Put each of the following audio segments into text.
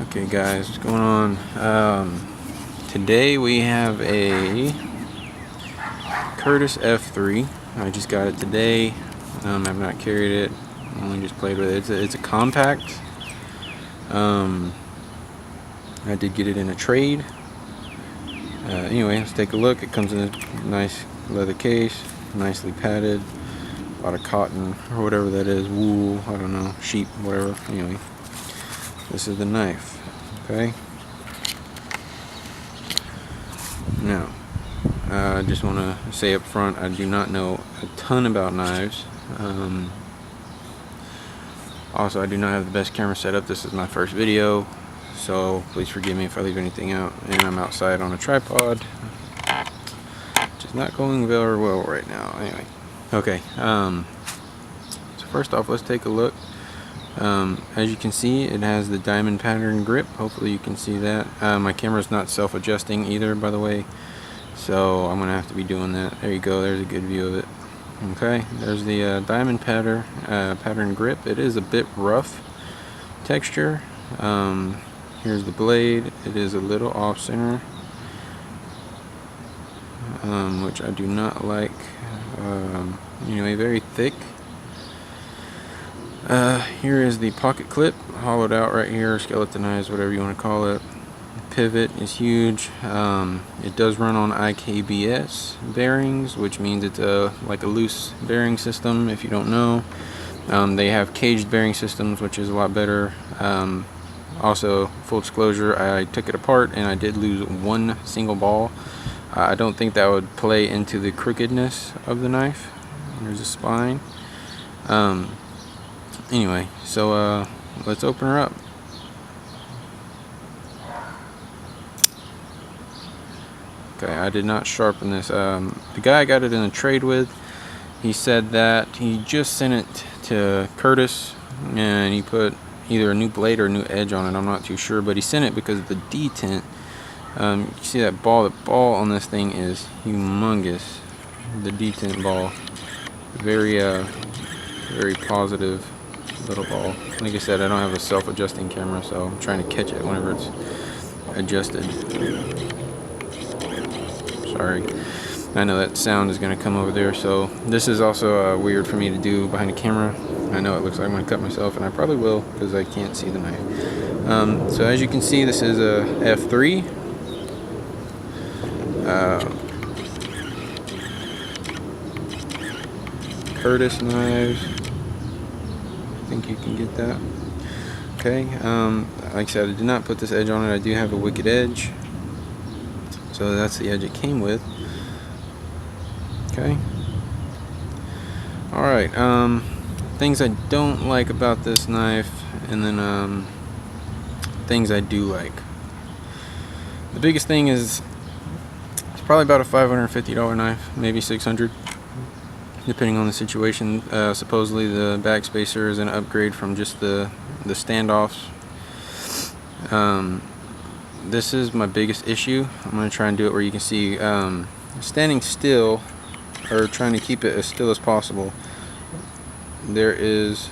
Okay guys, what's going on? Today we have a Curtis F3. I just got it today. I've not carried it, only just played with it. It's a compact. I did get it in a trade. Anyway, let's take a look. It comes in a nice leather case, nicely padded, a lot of cotton or whatever that is, wool, I don't know, sheep, whatever. Anyway, this is the knife. Okay. Now, I just want to say up front, I do not know a ton about knives. Also, I do not have the best camera setup. This is my first video, so please forgive me if I leave anything out. And I'm outside on a tripod, which is not going very well right now. Anyway, okay. So first off, let's take a look. As you can see, it has the diamond pattern grip. Hopefully you can see that. My camera's not self-adjusting either, by the way, so I'm gonna have to be doing that. There you go, there's a good view of it. Okay, there's the diamond pattern grip. It is a bit rough texture. Here's the blade. It is a little off center, which I do not like. Anyway, very thick. Here is the pocket clip, hollowed out right here, skeletonized, whatever you want to call it. Pivot is huge. It does run on IKBS bearings, which means it's like a loose bearing system, if you don't know. They have caged bearing systems, which is a lot better. Also, full disclosure, I took it apart and I did lose one single ball. I don't think that would play into the crookedness of the knife. There's a spine. Anyway, so let's open her up. Okay, I did not sharpen this. The guy I got it in a trade with, he said that he just sent it to Curtis and he put either a new blade or a new edge on it. I'm not too sure, but he sent it because of the detent. You see that ball? The ball on this thing is humongous. The detent ball, very positive little ball. Like I said, I don't have a self-adjusting camera, so I'm trying to catch it whenever it's adjusted. Sorry, I know that sound is going to come over there, so this is also weird for me to do behind a camera. I know it looks like I'm going to cut myself, and I probably will because I can't see the knife. So as you can see, this is a F3. Curtis knives. I think you can get that. Okay, like I said, I did not put this edge on it. I do have a wicked edge, so that's the edge it came with. Okay. Alright, things I don't like about this knife, and then things I do like. The biggest thing is it's probably about a $550 knife, maybe $600. Depending on the situation. Supposedly the backspacer is an upgrade from just the standoffs. This is my biggest issue. I'm going to try and do it where you can see standing still, or trying to keep it as still as possible. There is,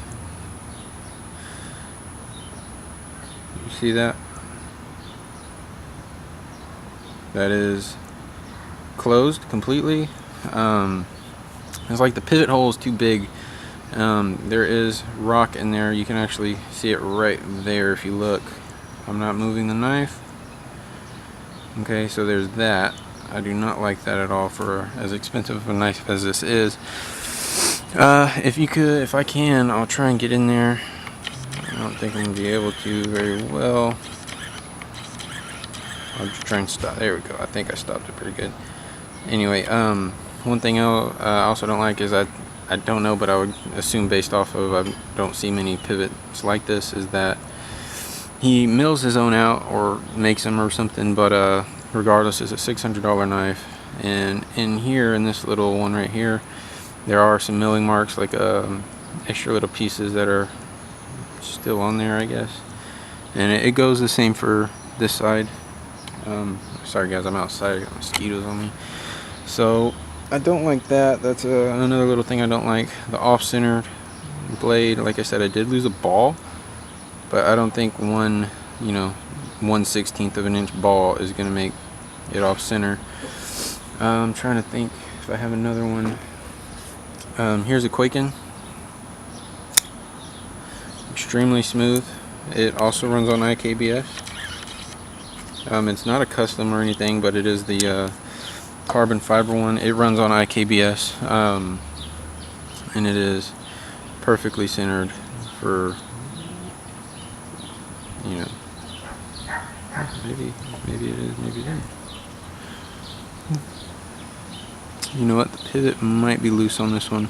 you see that? That is closed completely. It's like the pivot hole is too big. There is rock in there. You can actually see it right there if you look. I'm not moving the knife. Okay, so there's that. I do not like that at all for as expensive of a knife as this is. If I can, I'll try and get in there. I don't think I'm gonna be able to very well. I'll just try and stop. There we go. I think I stopped it pretty good. Anyway, one thing I also don't like is I don't know, but I would assume based off of I don't see many pivots like this, is that he mills his own out or makes them or something, but regardless, it's a $600 knife. And in here, in this little one right here, there are some milling marks, like extra little pieces that are still on there, I guess. And it goes the same for this side. Sorry guys, I'm outside, I got mosquitoes on me. So I don't like that. That's another little thing I don't like. The off-centered blade. Like I said, I did lose a ball, but I don't think one you know, 1/16 of an inch ball is going to make it off center. I'm trying to think if I have another one. Here's a Quaken. Extremely smooth. It also runs on IKBS. It's not a custom or anything, but it is the carbon fiber one. It runs on IKBS, and it is perfectly centered for, you know, maybe it is, maybe it isn't. You know what, the pivot might be loose on this one.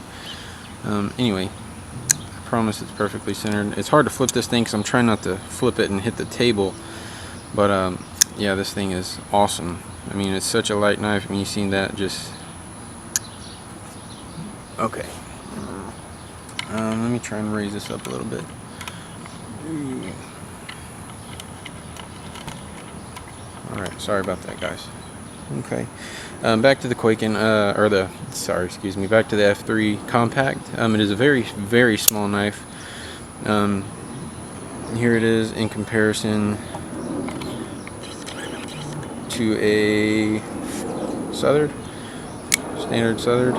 Anyway, I promise it's perfectly centered. It's hard to flip this thing because I'm trying not to flip it and hit the table, but yeah, this thing is awesome. I mean, it's such a light knife. I mean, you've seen that just... Okay. Let me try and raise this up a little bit. Alright, sorry about that, guys. Okay. Back to the Quaken, back to the F3 Compact. It is a very, very small knife. Here it is in comparison to a standard Southard.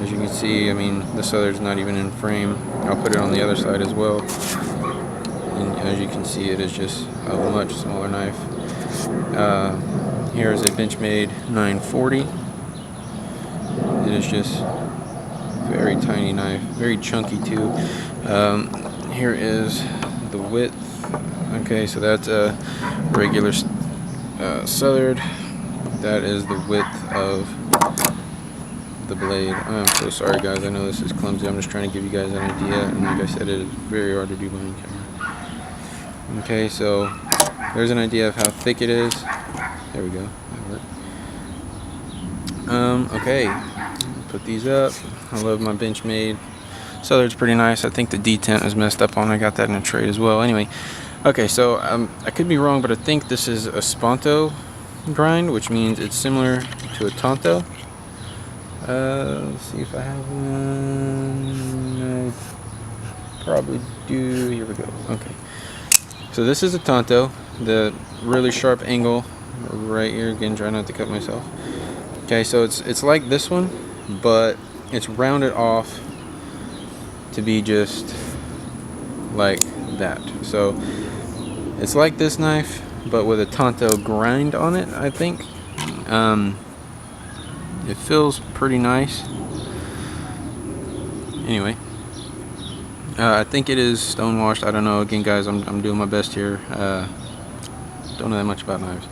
As you can see, I mean, the Southard's not even in frame. I'll put it on the other side as well. And as you can see, it is just a much smaller knife. Here is a Benchmade 940. It is just very tiny knife, very chunky too. Here is the width. Okay, so that's a regular Southard. That is the width of the blade. I'm so sorry, guys. I know this is clumsy. I'm just trying to give you guys an idea. And like I said, it is very hard to do behind camera. Okay, so there's an idea of how thick it is. There we go. That worked. Okay, put these up. I love my Benchmade. Southard's pretty nice. I think the detent is messed up on. I got that in a trade as well. Anyway, okay, so I could be wrong, but I think this is a Sponto grind, which means it's similar to a Tonto. Let's see if I have one. I probably do. Here we go. Okay. So this is a Tonto. The really sharp angle right here. Again, try not to cut myself. Okay, so it's like this one, but it's rounded off to be just like that. So it's like this knife, but with a Tonto grind on it, I think. It feels pretty nice. Anyway, I think it is stone washed. I don't know. Again, guys, I'm doing my best here. Don't know that much about knives,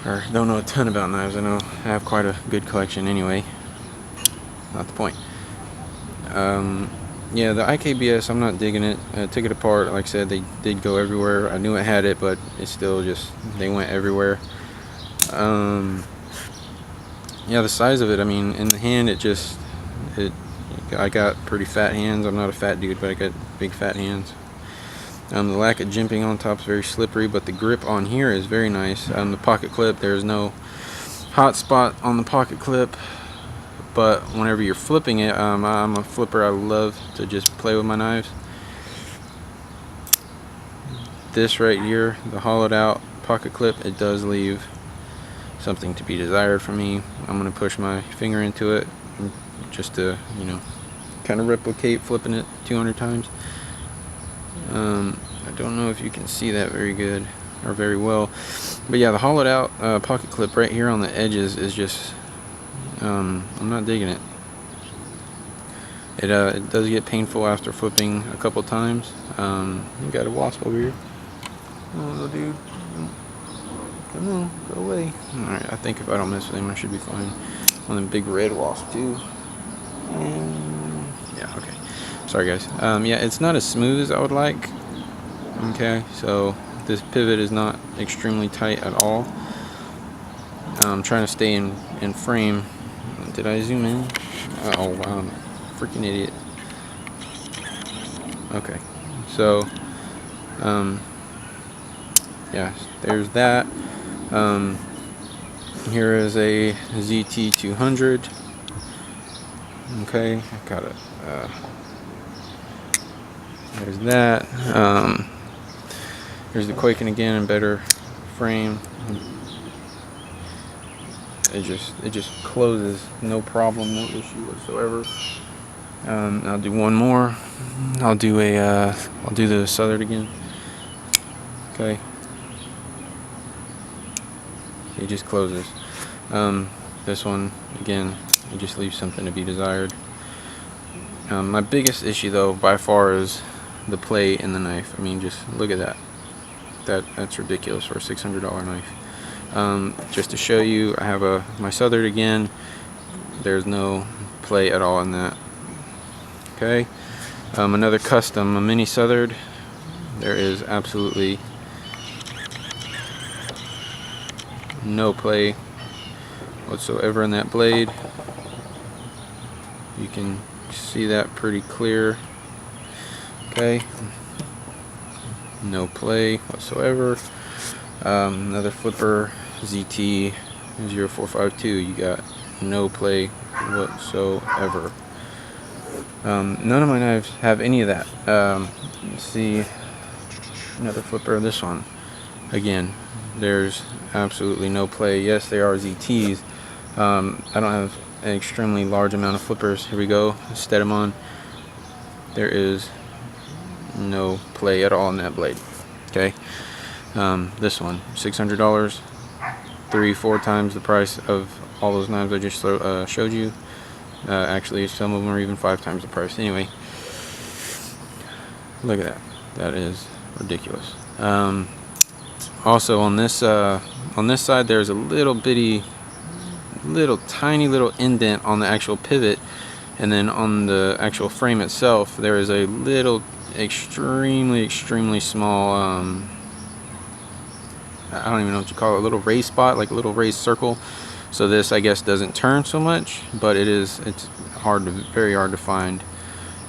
or don't know a ton about knives. I know I have quite a good collection. Anyway, not the point. Yeah, the IKBS, I'm not digging it. I took it apart. Like I said, they did go everywhere. I knew it had it, but it's still just, they went everywhere. Yeah, the size of it, I mean, in the hand, I got pretty fat hands. I'm not a fat dude, but I got big fat hands. The lack of jimping on top is very slippery, but the grip on here is very nice. The pocket clip, there's no hot spot on the pocket clip, but whenever you're flipping it, I'm a flipper. I love to just play with my knives. This right here, the hollowed out pocket clip, it does leave something to be desired for me. I'm going to push my finger into it just to, you know, kind of replicate flipping it 200 times. I don't know if you can see that very good or very well, but yeah, the hollowed out pocket clip right here on the edges is just I'm not digging it. It does get painful after flipping a couple times. You got a wasp over here. Oh, little dude. Come on, go away. Alright, I think if I don't mess with him, I should be fine. One of them big red wasps, too. And yeah, okay. Sorry, guys. Yeah, it's not as smooth as I would like. Okay, so this pivot is not extremely tight at all. I'm trying to stay in frame. Did I zoom in? Oh, wow. I'm a freaking idiot. Okay, so, yeah, there's that. Here is a ZT200. Okay, I got it. There's that. Here's the Quaking again in better frame. It just closes, no problem, no issue whatsoever. I'll do one more. I'll do the Southern again. Okay. It just closes. This one again, it just leaves something to be desired. My biggest issue though by far is the plate and the knife. I mean, just look at that. That's ridiculous for a $600 knife. Just to show you, I have my Southern again. There's no play at all in that. Okay. Another custom, a mini Southern. There is absolutely no play whatsoever in that blade. You can see that pretty clear. Okay. No play whatsoever. Another flipper, ZT 0452. You got no play whatsoever. None of my knives have any of that. Let's see, another flipper, this one. Again, there's absolutely no play. Yes, they are ZTs. I don't have an extremely large amount of flippers. Here we go, Steadimon. There is no play at all in that blade. Okay. This one, $600, 3-4 times the price of all those knives I just showed you. Actually, some of them are even 5 times the price. Anyway, look at that. That is ridiculous. Also, on this side, there's a tiny little indent on the actual pivot, and then on the actual frame itself, there is a little, extremely small. I don't even know what you call it. A little raised spot, like a little raised circle. So this, I guess, doesn't turn so much, but it's very hard to find.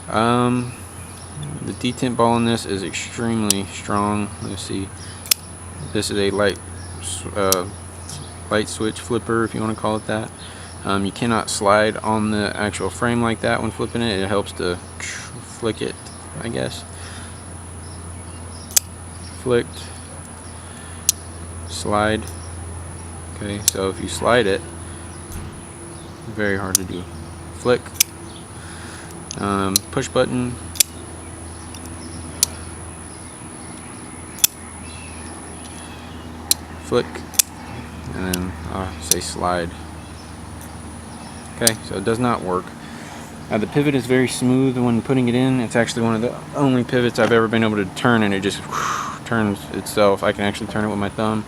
The detent ball in this is extremely strong. Let's see. This is a light switch flipper, if you want to call it that. You cannot slide on the actual frame like that when flipping it. It helps to flick it, I guess. Flicked. Slide. Okay, so if you slide it, very hard to do. Flick, push button, flick, and then I'll say slide. Okay, so it does not work. The pivot is very smooth when putting it in. It's actually one of the only pivots I've ever been able to turn, and it just turns itself. I can actually turn it with my thumb.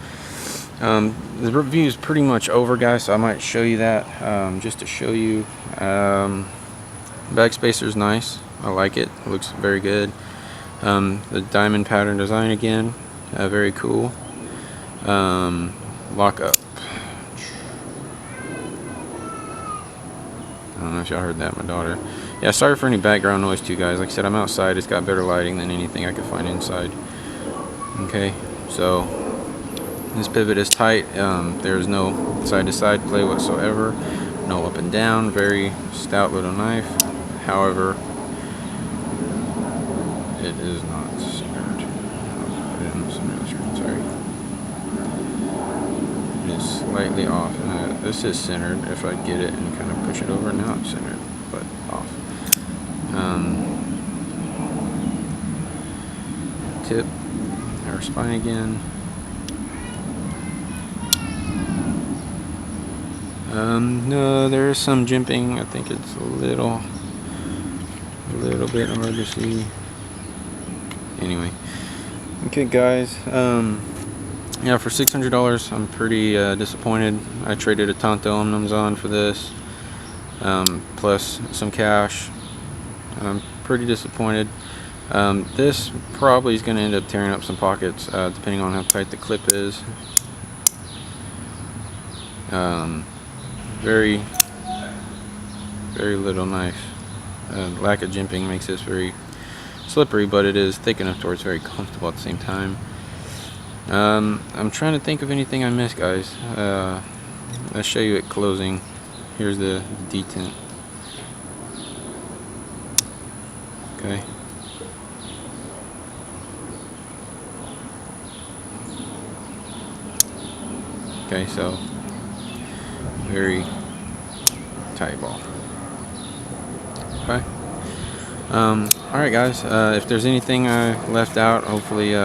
The review is pretty much over, guys, so I might show you that just to show you. Backspacer is nice. I like it. It looks very good. The diamond pattern design again, very cool. Lock up. I don't know if y'all heard that, my daughter. Yeah, sorry for any background noise too, guys. Like I said, I'm outside. It's got better lighting than anything I could find inside. Okay, so this pivot is tight. There's no side-to-side play whatsoever. No up and down. Very stout little knife. However, it is not centered. I'll put it in the center of the screen, sorry. It is slightly off. This is centered if I get it and kind of push it over. Now it's centered, but off. Tip, our spine again. No, there is some jimping. I think it's a little bit hard to see. Anyway, okay, guys. Yeah, for $600, I'm pretty disappointed. I traded a Tonto Omnums on for this, plus some cash. I'm pretty disappointed. This probably is going to end up tearing up some pockets, depending on how tight the clip is. Very little knife. Lack of jimping makes this very slippery, but it is thick enough to where it's very comfortable at the same time. I'm trying to think of anything I missed, guys. Let's show you it closing. Here's the detent. Okay. Okay, so very tight ball. Okay. Alright guys, if there's anything I left out, hopefully you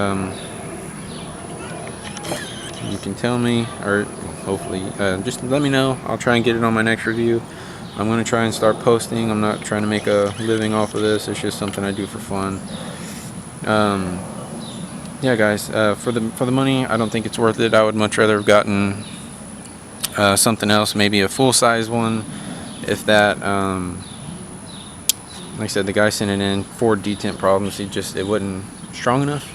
can tell me, or hopefully just let me know. I'll try and get it on my next review. I'm going to try and start posting. I'm not trying to make a living off of this. It's just something I do for fun. Yeah guys, for the money, I don't think it's worth it. I would much rather have gotten something else, maybe a full-size one, if that. Like I said, the guy sent it in for detent problems. It wasn't strong enough.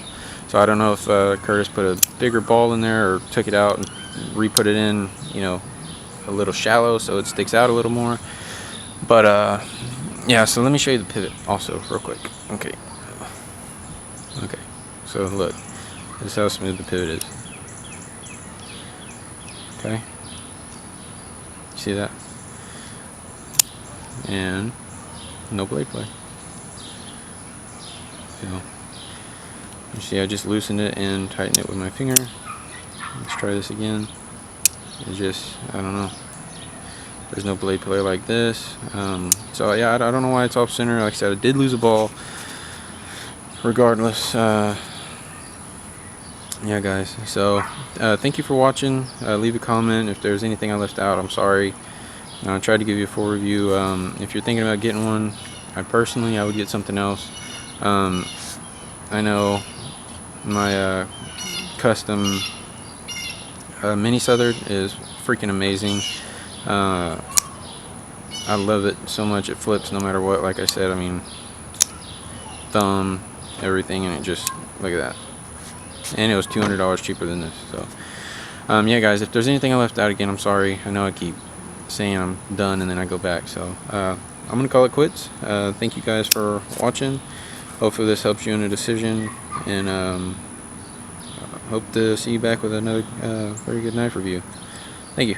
So I don't know if Curtis put a bigger ball in there or took it out and re-put it in, you know, a little shallow so it sticks out a little more. But yeah, so let me show you the pivot also real quick. Okay, so look, this is how smooth the pivot is. Okay, see that? And no blade play. So you see, I just loosened it and tightened it with my finger. Let's try this again. It's just, I don't know. There's no blade play like this. So yeah, I don't know why it's off center. Like I said, I did lose a ball. Regardless, yeah guys. So thank you for watching. Leave a comment if there's anything I left out. I'm sorry. I tried to give you a full review. If you're thinking about getting one, I would get something else. I know my custom mini Southern is freaking amazing. I love it so much. It flips no matter what. Like I said, I mean, thumb, everything, and it just, look at that. And it was $200 cheaper than this. So yeah guys, if there's anything I left out, again, I'm sorry. I know I keep saying I'm done and then I go back. So I'm gonna call it quits. Thank you guys for watching. Hopefully this helps you in a decision, and hope to see you back with another very good knife review. Thank you.